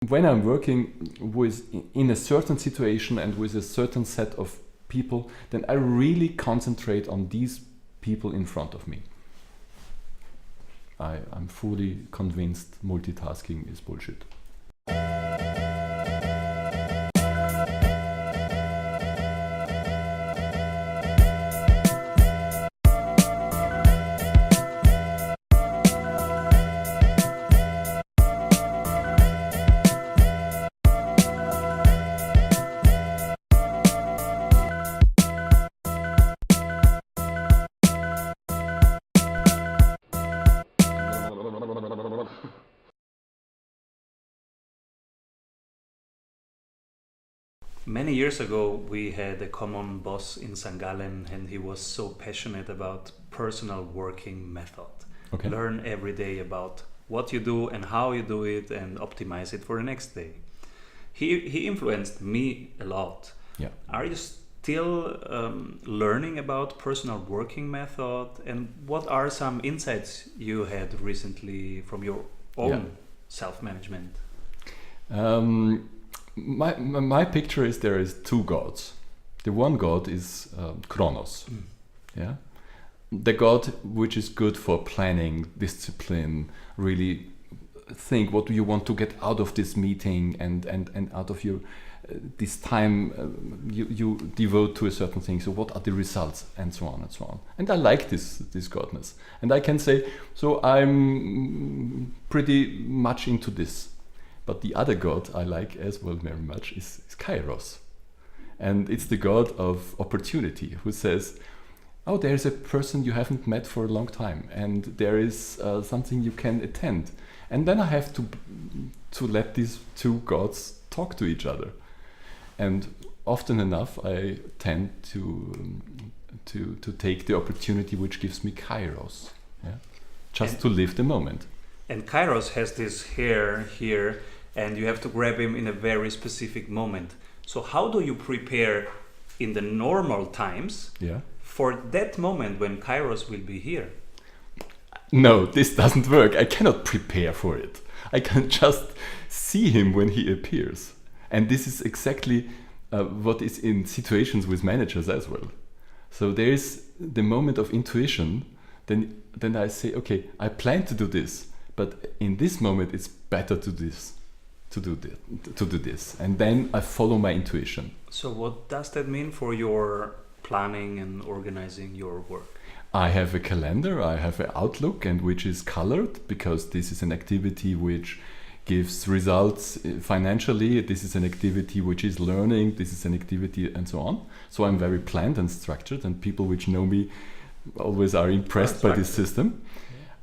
when I'm working with in a certain situation and with a certain set of people, then I really concentrate on these people in front of me. I'm fully convinced multitasking is bullshit. Many years ago, we had a common boss in St. Gallen, and he was so passionate about personal working method. Okay. Learn every day about what you do and how you do it, and optimize it for the next day. He influenced me a lot. Yeah. Are you still learning about personal working method, and what are some insights you had recently from your own self-management? My picture is there is two gods. The one god is Kronos, yeah, the god which is good for planning, discipline, really think what do you want to get out of this meeting and out of your this time you devote to a certain thing. So what are the results and so on and so on. And I like this godness, and I can say so I'm pretty much into this. But the other god I like as well very much is Kairos. And it's the god of opportunity who says, oh, there's a person you haven't met for a long time, and there is something you can attend. And then I have to let these two gods talk to each other. And often enough I tend to take the opportunity which gives me Kairos, just to live the moment. And Kairos has this hair here, and you have to grab him in a very specific moment. So how do you prepare in the normal times for that moment when Kairos will be here? No, this doesn't work. I cannot prepare for it. I can just see him when he appears. And this is exactly what is in situations with managers as well. So there is the moment of intuition. Then I say, okay, I plan to do this, but in this moment it's better to do this, and then I follow my intuition. So what does that mean for your planning and organizing your work? I have a calendar, I have an outlook, and which is colored because this is an activity which gives results financially, this is an activity which is learning, this is an activity and so on. So I'm very planned and structured, and people which know me always are impressed by this system.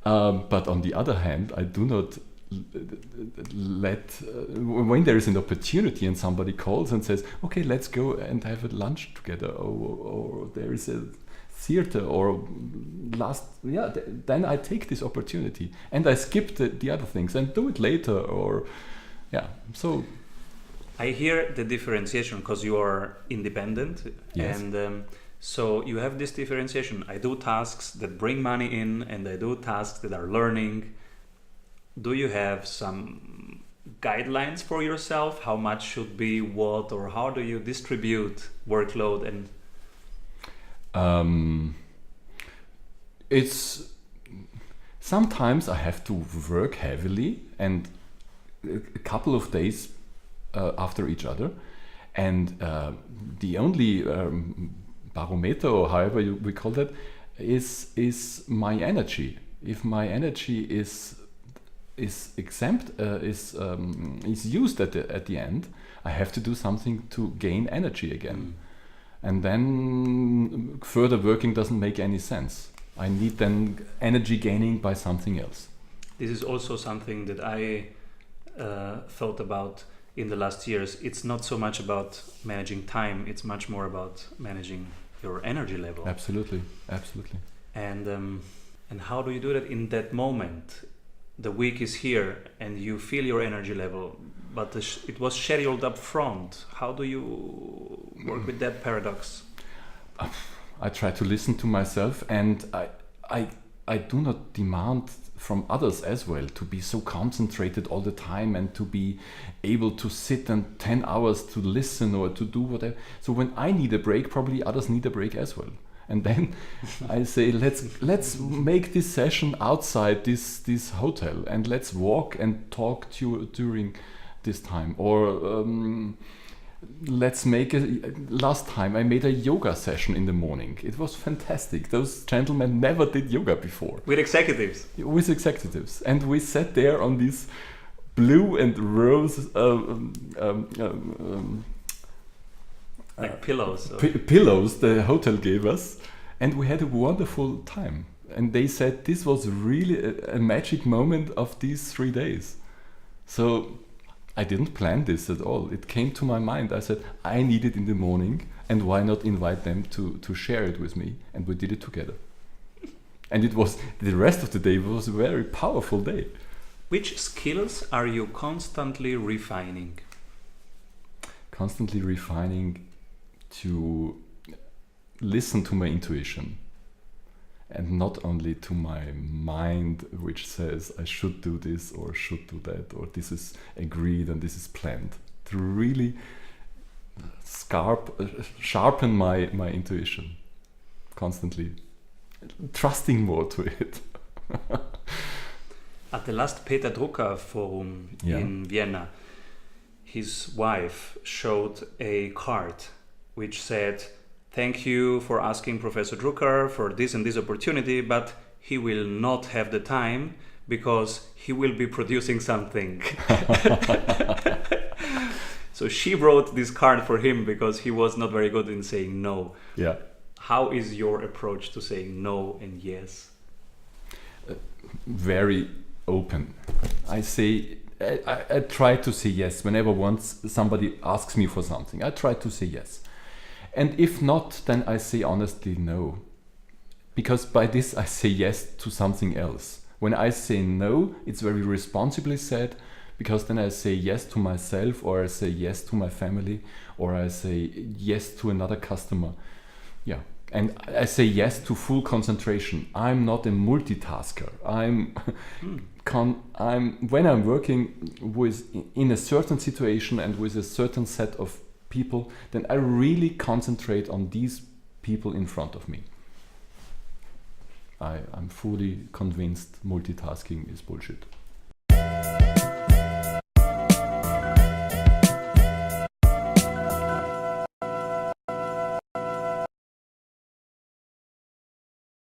But on the other hand, I do not let when there is an opportunity and somebody calls and says, okay, let's go and have a lunch together, or there is a theater, or then I take this opportunity and I skip the other things and do it later, or so I hear the differentiation because you are independent. Yes. And so you have this differentiation. I do tasks that bring money in, and I do tasks that are learning. Do you have some guidelines for yourself? How much should be what, or how do you distribute workload? And it's sometimes I have to work heavily and a couple of days after each other, and the only barometer, or however we call that, is my energy. If my energy is exempt, is used at the end, I have to do something to gain energy again. And then further working doesn't make any sense. I need then energy gaining by something else. This is also something that I thought about in the last years. It's not so much about managing time, it's much more about managing your energy level. Absolutely. And how do you do that in that moment? The week is here and you feel your energy level, but it was scheduled up front. How do you work with that paradox? I try to listen to myself, and I I do not demand from others as well to be so concentrated all the time and to be able to sit and 10 hours to listen or to do whatever. So when I need a break, probably others need a break as well. And then I say, let's make this session outside this hotel, and let's walk and talk during this time. Or let's make last time I made a yoga session in the morning. It was fantastic. Those gentlemen never did yoga before. With executives. With executives. And we sat there on these blue and rose like pillows. Pillows the hotel gave us, and we had a wonderful time. And they said this was really a magic moment of these 3 days. So I didn't plan this at all. It came to my mind. I said, I need it in the morning, and why not invite them to share it with me? And we did it together. And it was, the rest of the day was a very powerful day. Which skills are you constantly refining? Constantly refining to listen to my intuition, and not only to my mind, which says I should do this or should do that, or this is agreed and this is planned. To really sharpen my intuition, constantly trusting more to it. At the last Peter Drucker Forum in Vienna, his wife showed a card which said, "Thank you for asking Professor Drucker for this and this opportunity, but he will not have the time because he will be producing something." So she wrote this card for him because he was not very good in saying no. Yeah. How is your approach to saying no and yes? Very open. I try to say yes whenever once somebody asks me for something. I try to say yes. And if not, then I say honestly no. Because by this I say yes to something else. When I say no, it's very responsibly said, because then I say yes to myself, or I say yes to my family, or I say yes to another customer. Yeah. And I say yes to full concentration. I'm not a multitasker. When I'm working in a certain situation and with a certain set of people, then I really concentrate on these people in front of me. I'm fully convinced multitasking is bullshit.